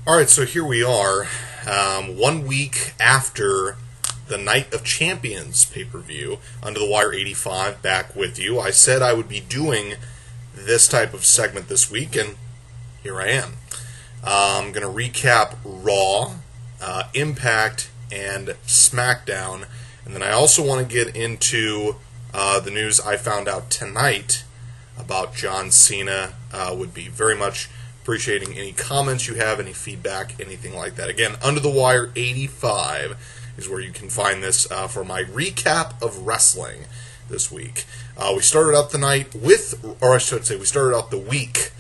Alright, so here we are, 1 week after the Night of Champions pay-per-view, Under the Wire 85, back with you. I said I would be doing this type of segment this week, and here I am. I'm going to recap Raw, Impact, and SmackDown, and then I also want to get into the news I found out tonight about John Cena. Would be very much appreciating any comments you have, any feedback, anything like that. Again, Under the Wire 85 is where you can find this for my recap of wrestling this week. We started out the night with, or I should say, we started out the week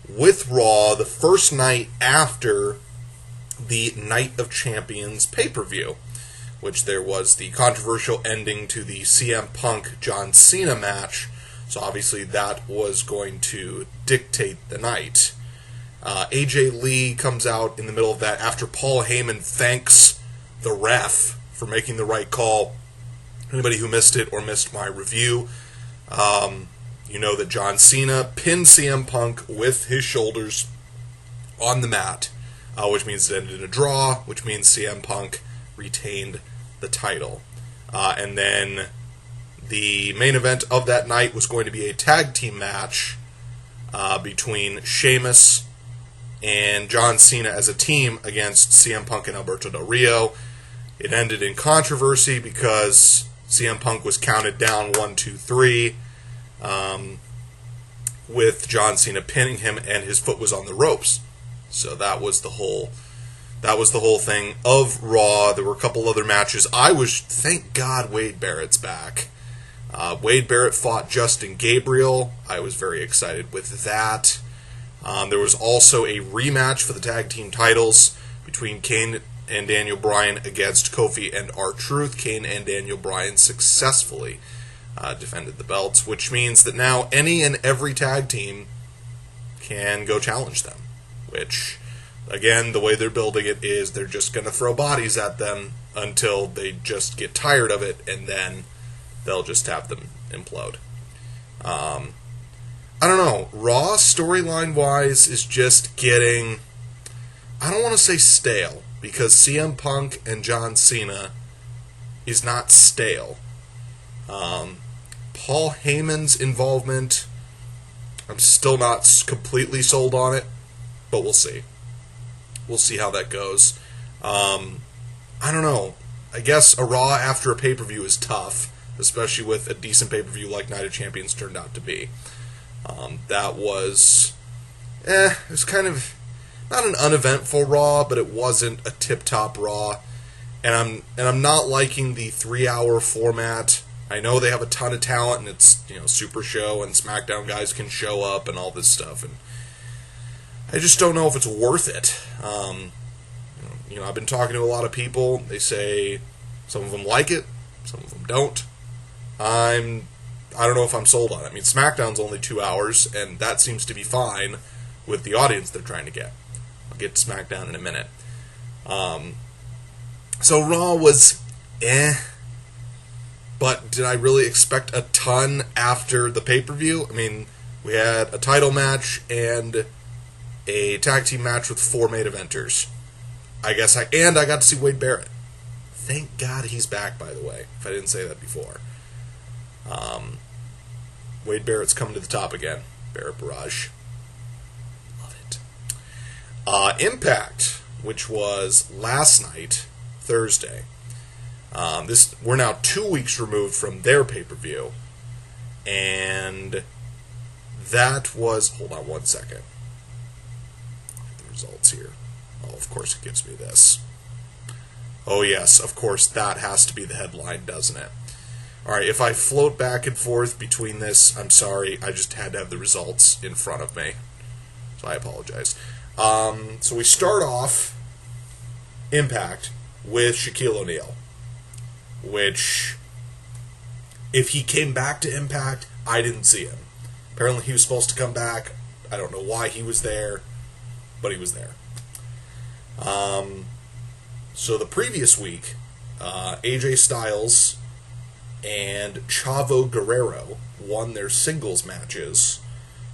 with Raw, the first night after the Night of Champions pay-per-view, which there was the controversial ending to the CM Punk John Cena match. So obviously that was going to dictate the night. AJ Lee comes out in the middle of that after Paul Heyman thanks the ref for making the right call. Anybody who missed it or missed my review, you know that John Cena pinned CM Punk with his shoulders on the mat, which means it ended in a draw, which means CM Punk retained the title. And then the main event of that night was going to be a tag team match between Sheamus and John Cena as a team against CM Punk and Alberto Del Rio. It ended in controversy because CM Punk was counted down 1, 2, 3, with John Cena pinning him, and his foot was on the ropes. So that was the whole thing of Raw. There were a couple other matches. Thank God Wade Barrett's back. Wade Barrett fought Justin Gabriel. I was very excited with that. There was also a rematch for the tag team titles between Kane and Daniel Bryan against Kofi and R-Truth. Kane and Daniel Bryan successfully defended the belts, which means that now any and every tag team can go challenge them. Which, again, the way they're building it is they're just going to throw bodies at them until they just get tired of it, and then they'll just have them implode. I don't know. Raw, storyline-wise, is just getting, I don't want to say stale, because CM Punk and John Cena is not stale. Paul Heyman's involvement, I'm still not completely sold on it, but we'll see. We'll see how that goes. I don't know. I guess a Raw after a pay-per-view is tough, especially with a decent pay-per-view like Night of Champions turned out to be. That was, it was kind of not an uneventful Raw, but it wasn't a tip-top Raw. And I'm not liking the 3-hour format. I know they have a ton of talent, and it's, Super Show, and SmackDown guys can show up and all this stuff, and I just don't know if it's worth it. I've been talking to a lot of people. They say some of them like it, some of them don't. I don't know if I'm sold on it. I mean, SmackDown's only 2 hours, and that seems to be fine with the audience they're trying to get. I'll get to SmackDown in a minute. So Raw was but did I really expect a ton after the pay-per-view? I mean, we had a title match and a tag team match with 4 main eventers. I got to see Wade Barrett. Thank God he's back, by the way, if I didn't say that before. Wade Barrett's coming to the top again. Barrett Barrage. Love it. Impact, which was last night, Thursday. We're now 2 weeks removed from their pay-per-view. And that was... Hold on one second. The results here. Oh, of course it gives me this. Oh, yes, of course, that has to be the headline, doesn't it? Alright, if I float back and forth between this, I'm sorry, I just had to have the results in front of me. So I apologize. So we start off Impact with Shaquille O'Neal, which, if he came back to Impact, I didn't see him. Apparently he was supposed to come back. I don't know why he was there, but he was there. So the previous week, AJ Styles and Chavo Guerrero won their singles matches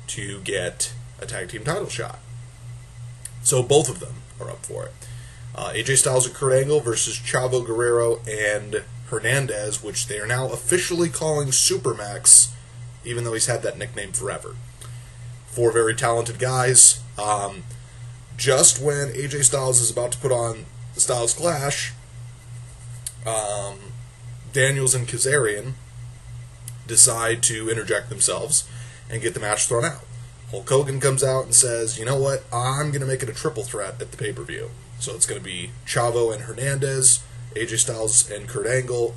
to get a tag team title shot. So both of them are up for it. AJ Styles and Kurt Angle versus Chavo Guerrero and Hernandez, which they are now officially calling Supermax, even though he's had that nickname forever. 4 very talented guys. Just when AJ Styles is about to put on the Styles Clash, Daniels and Kazarian decide to interject themselves and get the match thrown out. Hulk Hogan comes out and says, you know what, I'm going to make it a triple threat at the pay-per-view. So it's going to be Chavo and Hernandez, AJ Styles and Kurt Angle,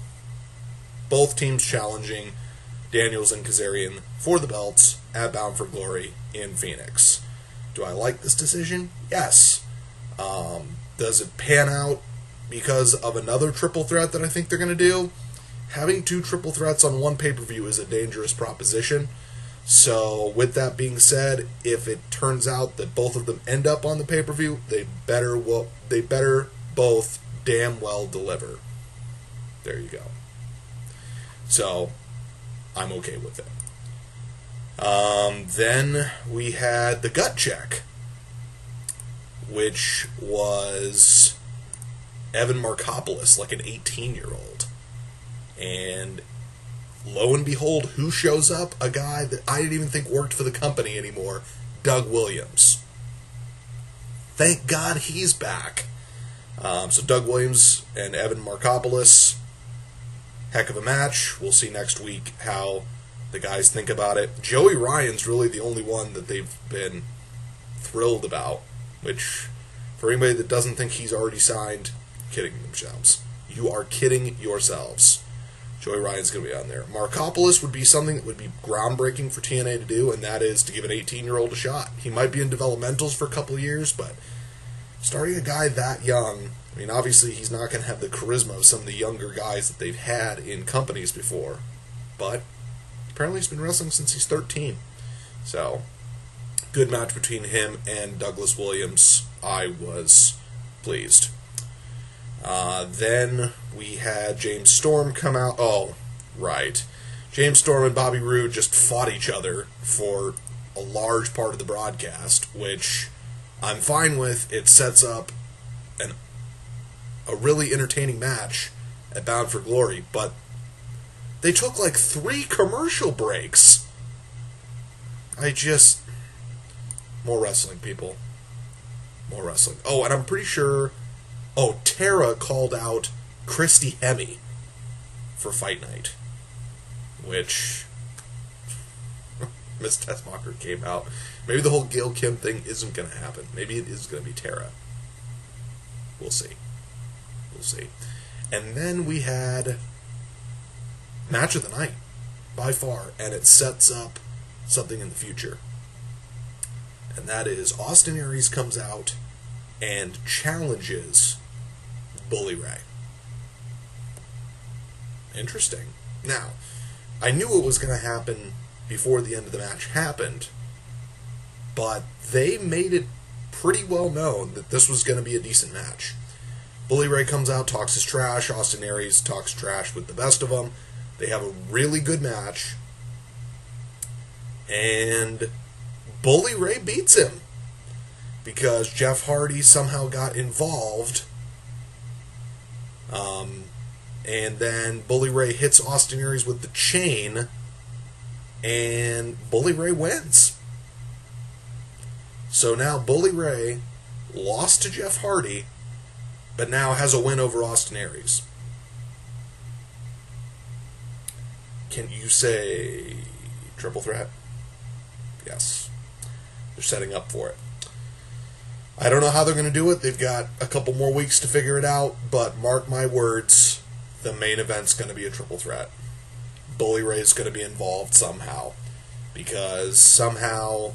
both teams challenging Daniels and Kazarian for the belts at Bound for Glory in Phoenix. Do I like this decision? Yes. Does it pan out because of another triple threat that I think they're going to do? Having 2 triple threats on one pay-per-view is a dangerous proposition. So, with that being said, if it turns out that both of them end up on the pay-per-view, they better both damn well deliver. There you go. So, I'm okay with it. Then we had the gut check, which was Evan Markopoulos, like an 18-year-old. And lo and behold, who shows up? A guy that I didn't even think worked for the company anymore, Doug Williams. Thank God he's back. So Doug Williams and Evan Markopoulos, heck of a match. We'll see next week how the guys think about it. Joey Ryan's really the only one that they've been thrilled about, which, for anybody that doesn't think he's already signed, kidding themselves. You are kidding yourselves. Joey Ryan's going to be on there. Markopoulos would be something that would be groundbreaking for TNA to do, and that is to give an 18-year-old a shot. He might be in developmentals for a couple of years, but starting a guy that young, I mean, obviously he's not going to have the charisma of some of the younger guys that they've had in companies before, but apparently he's been wrestling since he's 13. So, good match between him and Douglas Williams. I was pleased. Then we had James Storm come out. Oh, right. James Storm and Bobby Roode just fought each other for a large part of the broadcast, which I'm fine with. It sets up a really entertaining match at Bound for Glory, but they took like 3 commercial breaks. More wrestling, people. More wrestling. Oh, and I'm pretty sure... Oh, Tara called out Christy Hemme for Fight Night, which Miss Tessmacher came out. Maybe the whole Gail Kim thing isn't going to happen. Maybe it is going to be Tara. We'll see. We'll see. And then we had match of the night, by far, and it sets up something in the future. And that is Austin Aries comes out and challenges Bully Ray. Interesting. Now, I knew it was going to happen before the end of the match happened, but they made it pretty well known that this was going to be a decent match. Bully Ray comes out, talks his trash. Austin Aries talks trash with the best of them. They have a really good match, and Bully Ray beats him because Jeff Hardy somehow got involved. And then Bully Ray hits Austin Aries with the chain, and Bully Ray wins. So now Bully Ray lost to Jeff Hardy, but now has a win over Austin Aries. Can you say triple threat? Yes. They're setting up for it. I don't know how they're going to do it. They've got a couple more weeks to figure it out, but mark my words, the main event's going to be a triple threat. Bully Ray's going to be involved somehow, because somehow,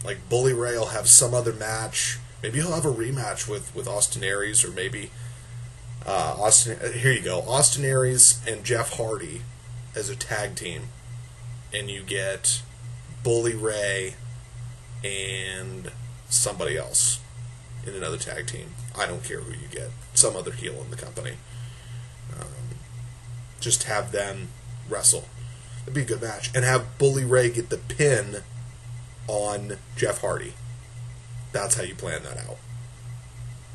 like, Bully Ray will have some other match. Maybe he'll have a rematch with Austin Aries, or maybe here you go, Austin Aries and Jeff Hardy as a tag team, and you get Bully Ray and somebody else in another tag team. I don't care who you get. Some other heel in the company. Just have them wrestle. It'd be a good match. And have Bully Ray get the pin on Jeff Hardy. That's how you plan that out.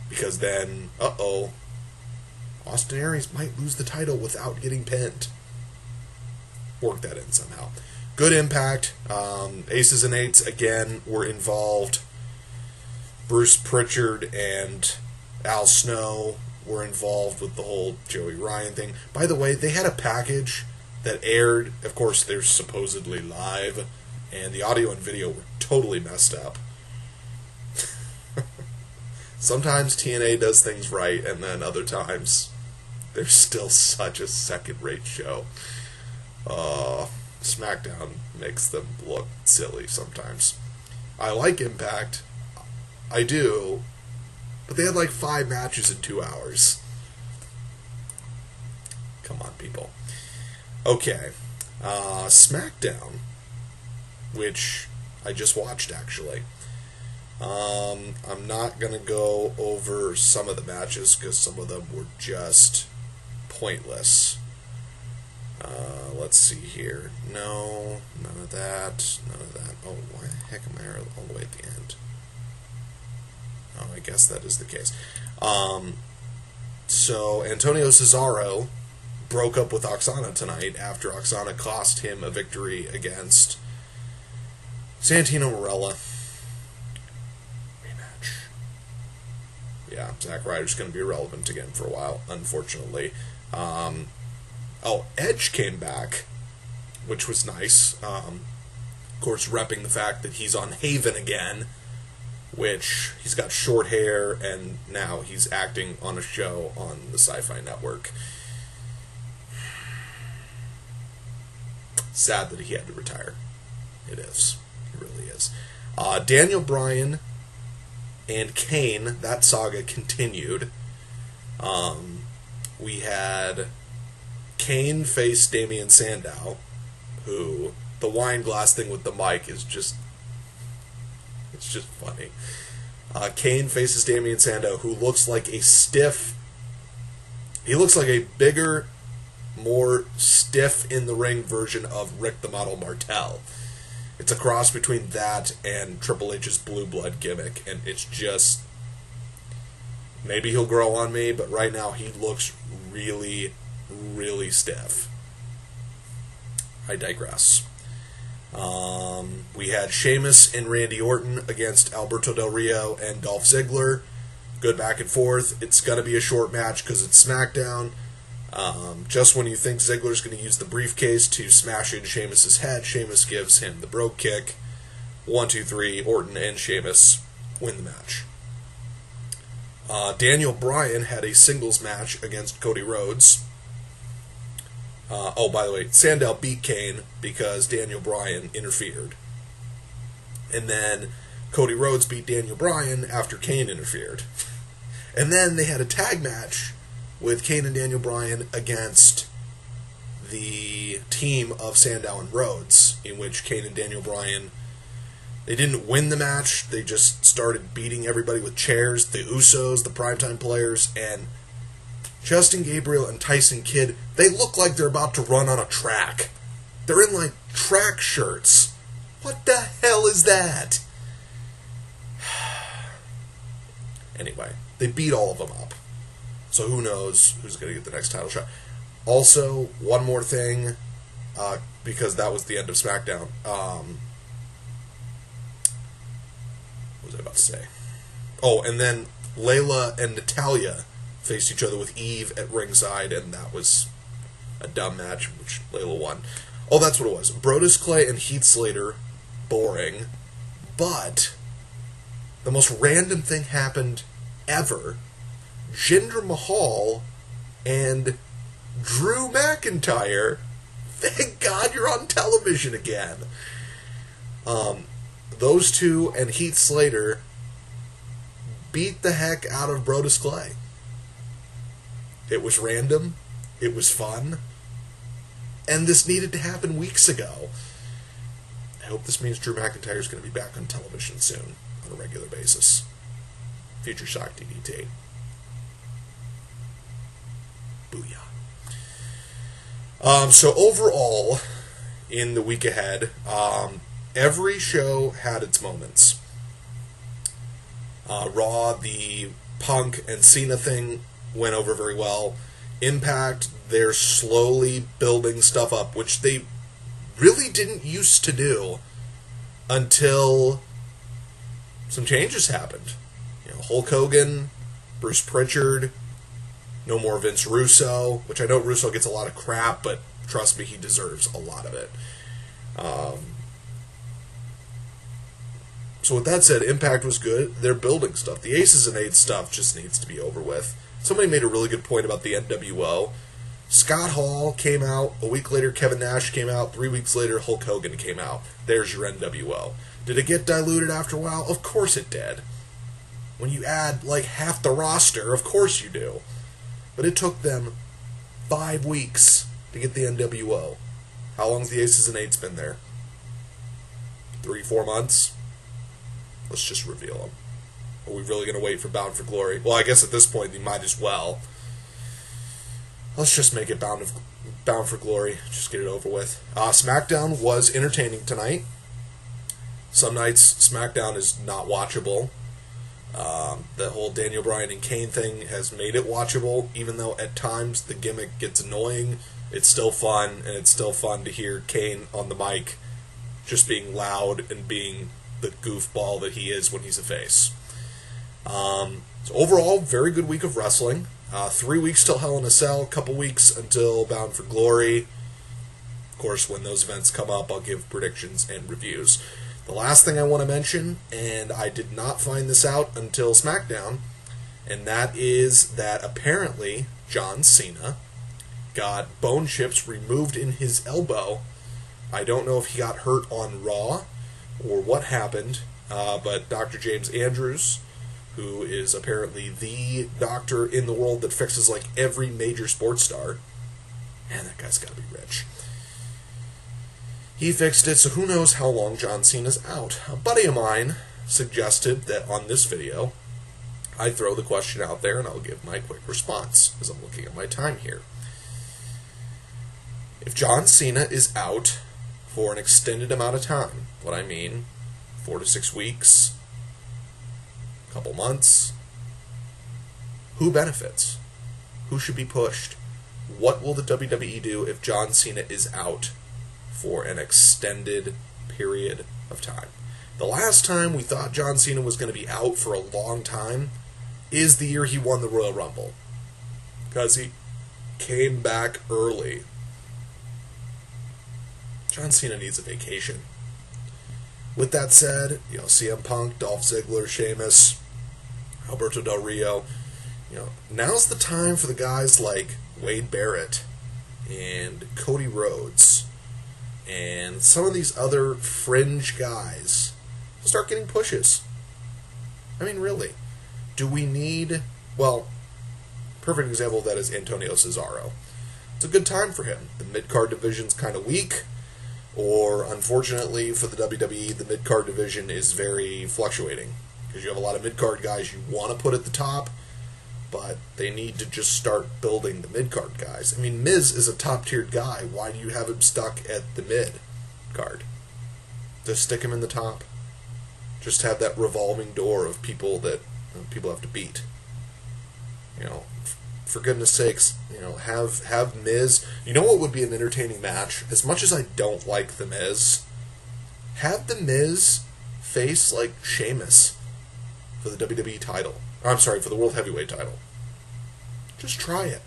Because then, Austin Aries might lose the title without getting pinned. Work that in somehow. Good Impact. Aces and Eights, again, were involved. Bruce Pritchard and Al Snow were involved with the whole Joey Ryan thing. By the way, they had a package that aired. Of course, they're supposedly live, and the audio and video were totally messed up. Sometimes TNA does things right, and then other times they're still such a second-rate show. SmackDown makes them look silly sometimes. I like Impact. I do. But they had like 5 matches in 2 hours. Come on, people. Okay. SmackDown, which I just watched, actually. I'm not going to go over some of the matches because some of them were just pointless. Let's see here. No, none of that. None of that. Oh, why the heck am I all the way at the end? Oh, I guess that is the case. So, Antonio Cesaro broke up with Oksana tonight after Oksana cost him a victory against Santino Marella. Rematch. Yeah, Zack Ryder's going to be irrelevant again for a while, unfortunately. Edge came back, which was nice. Of course, repping the fact that he's on Haven again, which he's got short hair, and now he's acting on a show on the Sci-Fi Network. Sad that he had to retire. It is. It really is. Daniel Bryan and Kane, that saga continued. We had Kane face Damian Sandow, who, the wine glass thing with the mic is just, it's just funny. Kane faces Damian Sandow, who looks like a stiff, he looks like a bigger, more stiff in the ring version of Rick the Model Martel. It's a cross between that and Triple H's Blue Blood gimmick, and it's just, maybe he'll grow on me, but right now he looks really, really stiff. I digress. We had Sheamus and Randy Orton against Alberto Del Rio and Dolph Ziggler. Good back and forth. It's going to be a short match because it's SmackDown. Just when you think Ziggler's going to use the briefcase to smash in Sheamus' head, Sheamus gives him the brogue kick. 1, 2, 3, Orton and Sheamus win the match. Daniel Bryan had a singles match against Cody Rhodes. By the way, Sandow beat Kane because Daniel Bryan interfered. And then Cody Rhodes beat Daniel Bryan after Kane interfered. And then they had a tag match with Kane and Daniel Bryan against the team of Sandow and Rhodes, in which Kane and Daniel Bryan, they didn't win the match, they just started beating everybody with chairs, the Usos, the Primetime Players, and Justin Gabriel and Tyson Kidd, they look like they're about to run on a track. They're in, like, track shirts. What the hell is that? Anyway, they beat all of them up. So who knows who's going to get the next title shot. Also, one more thing, because that was the end of SmackDown. What was I about to say? Oh, and then Layla and Natalya faced each other with Eve at ringside, and that was a dumb match, which Layla won. Oh, that's what it was. Brodus Clay and Heath Slater, boring, but the most random thing happened ever. Jinder Mahal and Drew McIntyre, thank God you're on television again. Those two and Heath Slater beat the heck out of Brodus Clay. It was random, it was fun, and this needed to happen weeks ago. I hope this means Drew McIntyre is going to be back on television soon, on a regular basis. Future Shock DDT. Booyah. So overall, in the week ahead, every show had its moments. Raw, the Punk and Cena thing went over very well. Impact, they're slowly building stuff up, which they really didn't used to do until some changes happened. Hulk Hogan, Bruce Pritchard, no more Vince Russo, which I know Russo gets a lot of crap, but trust me, he deserves a lot of it. So with that said, Impact was good. They're building stuff. The Aces and Eights stuff just needs to be over with. Somebody made a really good point about the NWO. Scott Hall came out. A week later, Kevin Nash came out. 3 weeks later, Hulk Hogan came out. There's your NWO. Did it get diluted after a while? Of course it did. When you add like half the roster, of course you do. But it took them 5 weeks to get the NWO. How long's the Aces and Eights been there? 3-4 months? Let's just reveal them. Are we really going to wait for Bound for Glory? Well, I guess at this point, you might as well. Let's just make it Bound for Glory. Just get it over with. SmackDown was entertaining tonight. Some nights, SmackDown is not watchable. The whole Daniel Bryan and Kane thing has made it watchable, even though at times the gimmick gets annoying. It's still fun, and it's still fun to hear Kane on the mic just being loud and being the goofball that he is when he's a face. So overall, very good week of wrestling. 3 weeks till Hell in a Cell, a couple weeks until Bound for Glory. Of course, when those events come up, I'll give predictions and reviews. The last thing I want to mention, and I did not find this out until SmackDown, and that is that apparently John Cena got bone chips removed in his elbow. I don't know if he got hurt on Raw or what happened, but Dr. James Andrews, who is apparently the doctor in the world that fixes like every major sports star, man, that guy's got to be rich. He fixed it, so who knows how long John Cena's out. A buddy of mine suggested that on this video, I throw the question out there and I'll give my quick response, as I'm looking at my time here. If John Cena is out for an extended amount of time, what I mean, 4 to 6 weeks, a couple months, who benefits? Who should be pushed? What will the WWE do if John Cena is out for an extended period of time? The last time we thought John Cena was going to be out for a long time is the year he won the Royal Rumble, because he came back early. John Cena needs a vacation. With that said, CM Punk, Dolph Ziggler, Sheamus, Alberto Del Rio, now's the time for the guys like Wade Barrett and Cody Rhodes and some of these other fringe guys to start getting pushes. I mean, really, do we need... Well, perfect example of that is Antonio Cesaro. It's a good time for him. The mid-card division's kind of weak, or unfortunately for the WWE, the mid-card division is very fluctuating, because you have a lot of mid-card guys you want to put at the top, but they need to just start building the mid-card guys. I mean, Miz is a top-tiered guy. Why do you have him stuck at the mid-card? Just stick him in the top. Just have that revolving door of people that people have to beat. For goodness sakes, have Miz. You know what would be an entertaining match? As much as I don't like The Miz, have The Miz face like Sheamus for the WWE title. I'm sorry, for the World Heavyweight title. Just try it.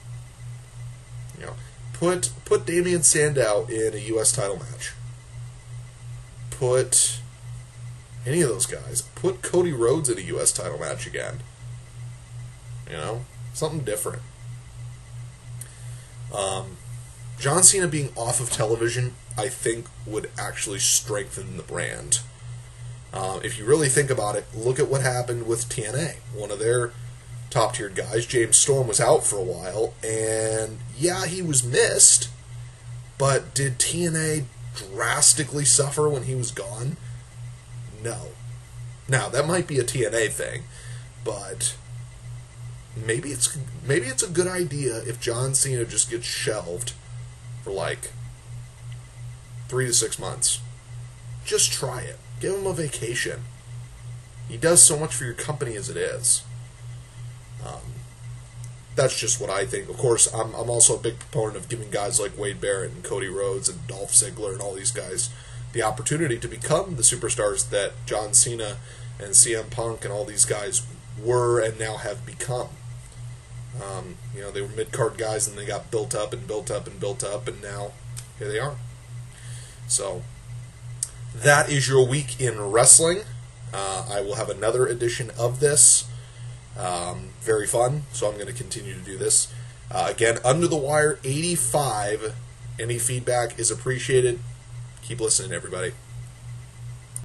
Put Damian Sandow in a U.S. title match. Put any of those guys. Put Cody Rhodes in a U.S. title match again. Something different. John Cena being off of television, I think, would actually strengthen the brand. If you really think about it, look at what happened with TNA. One of their top-tiered guys, James Storm, was out for a while, and yeah, he was missed, but did TNA drastically suffer when he was gone? No. Now, that might be a TNA thing, but maybe it's a good idea if John Cena just gets shelved for like 3 to 6 months. Just try it. Give him a vacation. he does so much for your company as it is. That's just what I think. Of course, I'm also a big proponent of giving guys like Wade Barrett and Cody Rhodes and Dolph Ziggler and all these guys the opportunity to become the superstars that John Cena and CM Punk and all these guys were and now have become. They were mid-card guys and they got built up and built up and built up, and now here they are. So that is your week in wrestling. I will have another edition of this. Very fun, so I'm going to continue to do this. Again, UnderTheWire85. Any feedback is appreciated. Keep listening, everybody.